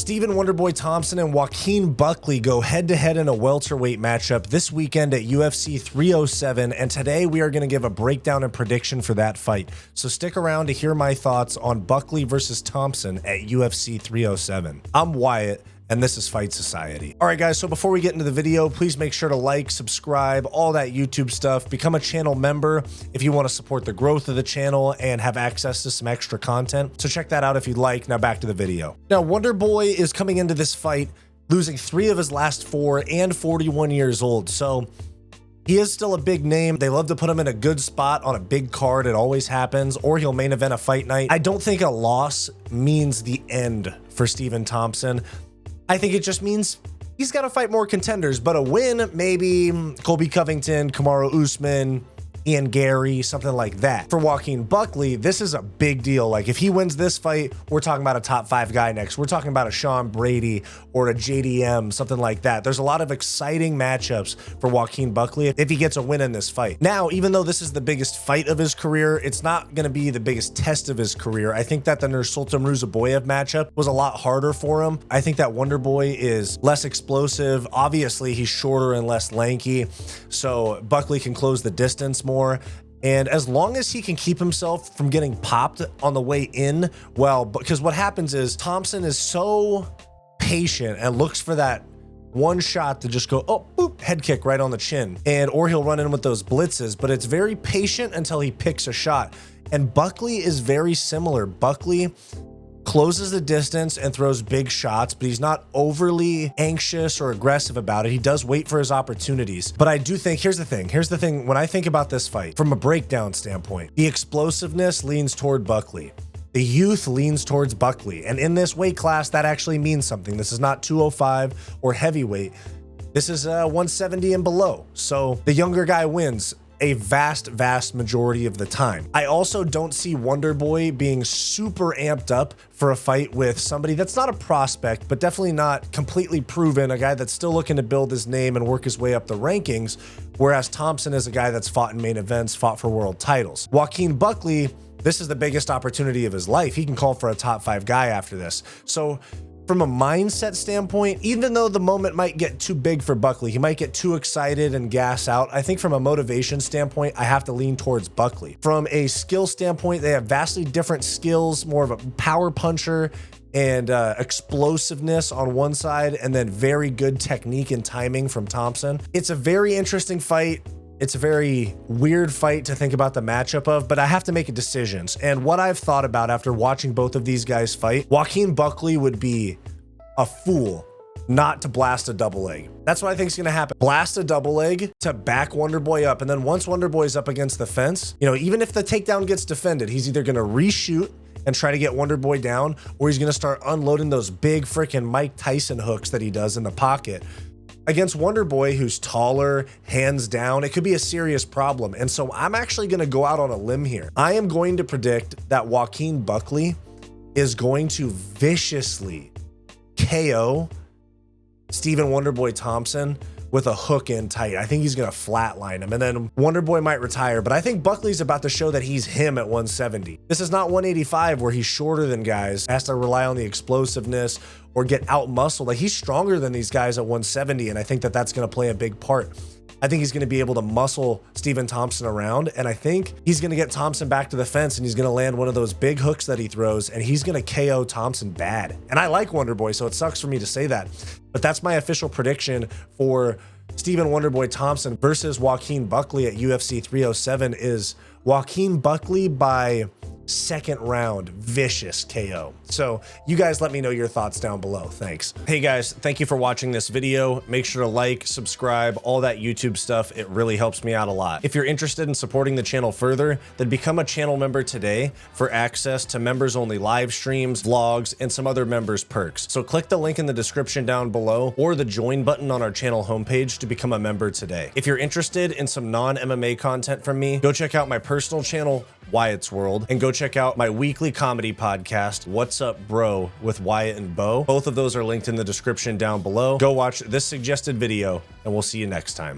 Stephen Wonderboy Thompson and Joaquin Buckley go head-to-head in a welterweight matchup this weekend at UFC 307, and today we are going to give a breakdown and prediction for that fight. So stick around to hear my thoughts on Buckley versus Thompson at UFC 307. I'm Wyatt, and this is Fight Society. All right, guys, so before we get into the video, please make sure to like, subscribe, all that YouTube stuff. Become a channel member if you want to support the growth of the channel and have access to some extra content. So check that out if you'd like. Now back to the video. Now, Wonderboy is coming into this fight losing 3 of his last 4 and 41 years old. So he is still a big name. They love to put him in a good spot on a big card. It always happens. Or he'll main event a fight night. I don't think a loss means the end for Stephen Thompson. I think it just means he's got to fight more contenders, but a win, maybe Colby Covington, Kamaru Usman, Ian Gary, something like that. For Joaquin Buckley, this is a big deal. Like if he wins this fight, we're talking about a top 5 guy next. We're talking about a Sean Brady or a JDM, something like that. There's a lot of exciting matchups for Joaquin Buckley if he gets a win in this fight. Now, even though this is the biggest fight of his career, it's not going to be the biggest test of his career. I think that the Nursultan Ruzaboyev matchup was a lot harder for him. I think that Wonderboy is less explosive. Obviously, he's shorter and less lanky, so Buckley can close the distance more. And as long as he can keep himself from getting popped on the way in, well, because what happens is Thompson is so patient and looks for that one shot to just go, oh, boop, head kick right on the chin. Or he'll run in with those blitzes, but it's very patient until he picks a shot. And Buckley is very similar. Buckley closes the distance and throws big shots, but he's not overly anxious or aggressive about it. He does wait for his opportunities. But I do think, here's the thing, when I think about this fight, from a breakdown standpoint, the explosiveness leans toward Buckley. The youth leans towards Buckley. And in this weight class, that actually means something. This is not 205 or heavyweight. This is 170 and below. So the younger guy wins a vast majority of the time. I also don't see Wonderboy being super amped up for a fight with somebody that's not a prospect, but definitely not completely proven, a guy that's still looking to build his name and work his way up the rankings, whereas Thompson is a guy that's fought in main events, fought for world titles. Joaquin Buckley, this is the biggest opportunity of his life. He can call for a top 5 guy after this. So from a mindset standpoint, even though the moment might get too big for Buckley, he might get too excited and gas out. I think from a motivation standpoint, I have to lean towards Buckley. From a skill standpoint, they have vastly different skills, more of a power puncher and explosiveness on one side, and then very good technique and timing from Thompson. It's a very interesting fight. It's a very weird fight to think about the matchup of, but I have to make decisions. And what I've thought about after watching both of these guys fight, Joaquin Buckley would be a fool not to blast a double leg. That's what I think is going to happen. Blast a double leg to back Wonderboy up. And then once Wonderboy's up against the fence, you know, even if the takedown gets defended, he's either going to reshoot and try to get Wonderboy down, or he's going to start unloading those big freaking Mike Tyson hooks that he does in the pocket. Against Wonderboy, who's taller, hands down, it could be a serious problem. And so I'm actually going to go out on a limb here. I am going to predict that Joaquin Buckley is going to viciously KO Stephen Wonderboy Thompson with a hook in tight. I think he's going to flatline him, and then Wonderboy might retire, but I think Buckley's about to show that he's him at 170. This is not 185 where he's shorter than guys, has to rely on the explosiveness or get out muscled. Like he's stronger than these guys at 170, and I think that that's going to play a big part. I think he's going to be able to muscle Stephen Thompson around, and I think he's going to get Thompson back to the fence, and he's going to land one of those big hooks that he throws, and he's going to KO Thompson bad. And I like Wonderboy, so it sucks for me to say that, but that's my official prediction for Stephen Wonderboy Thompson versus Joaquin Buckley at UFC 307 is Joaquin Buckley by second round, vicious KO. So you guys let me know your thoughts down below. Thanks. Hey guys, thank you for watching this video. Make sure to like, subscribe, all that YouTube stuff. It really helps me out a lot. If you're interested in supporting the channel further, then become a channel member today for access to members only live streams, vlogs, and some other members perks. So click the link in the description down below or the join button on our channel homepage to become a member today. If you're interested in some non-MMA content from me, go check out my personal channel, Wyatt's World, and go check out my weekly comedy podcast, What's Up Bro, with Wyatt and Bo. Both of those are linked in the description down below. Go watch this suggested video, and we'll see you next time.